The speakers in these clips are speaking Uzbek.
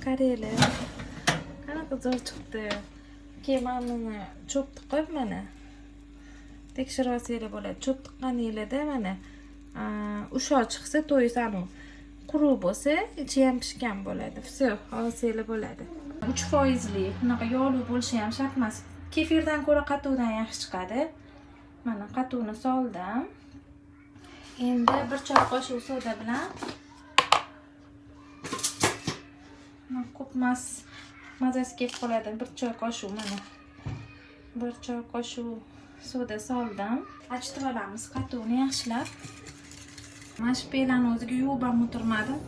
qaranglar. Qanaqa zo'r chiqdi. Keyin men buni cho'p tiqib mana tekshirib olsanglar bo'ladi. Cho'p tiqqaninglarda mana ushoq chiqsa, to'y sanu quruq bo'lsa, ichi ham pishgan bo'ladi. Все, olsanglar bo'ladi. 3%li, bunaqa yog'li bo'lishi ham shart emas. Kefirdan ko'ra qatuvdan yaxshi chiqadi. Mana qatuvni soldim. Endi 1 choy qoshiq soda bilan ko'p emas, mazasi kelib qoladi. 1 choy qoshiq mana. 1 choy qoshiq soda soldim. Achitib olamiz qatuvni yaxshilab. Mana shu pelani o'ziga yuvib ham o'tirmadim.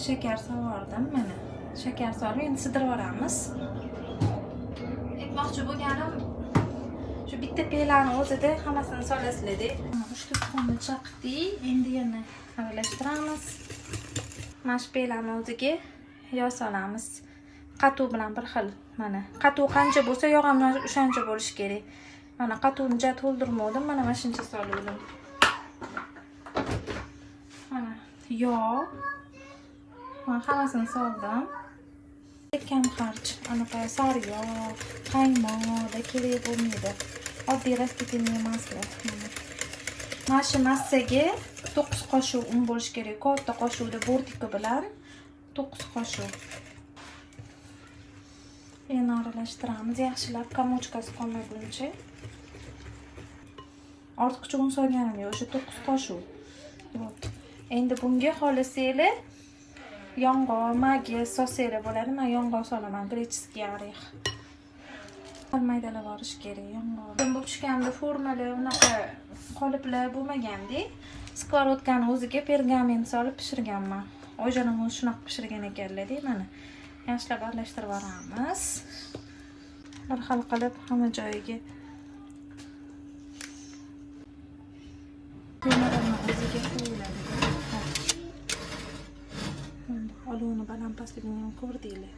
Shakar soldim mana. Shakar solib endi sidirib olamiz. Aytmoqchi bo'lganim shu bitta pelani o'zida hammasini solasizlar-da. 3 tuxumni chaqdik. Endi yana aralashtiramiz. Mana shu pelani o'ziga yog' solamiz. Qatuv bilan bir xil. Mana qatuv qancha bo'lsa, yog' ham o'shancha bo'lishi kerak. Mana qatuvni ja to'ldirmadim, mana shuncha soldim. Mana yog'. Mana hammasini soldim. Kam xarj, anaqa sari yog', qaymoqda kerak bo'lmaydi. Oddiy rastительный masla. Mana shu massaga 9 qoshiq un bo'lish kerak. Katta qoshiqda bortiki bilan 9 qoshiq. Yana aralashtiramiz yaxshilab, komochkasi qolmaguncha. Ortiqcha un solganim yo'q, o'sha 9 qoshiq. Endi bunga xohlasanglar yong'oq, magi solsanglar bo'ladi. Men yong'oq solaman, grechskiy oreh. Maydalab olish kerak yong'oq. Bu pishganda formali unaqa qoliplar bo'lmaganda, skоворodkani o'ziga pergamen solib pishirganman. Oyijonim o'zi shunaqa pishirgan ekanlar-da, mana. Yaxshilab aralashtirib olamiz. Bir xil qilib hamma joyiga o'ziga qo'yiladi. Olovni baland pastligini ham ko'rdinglar.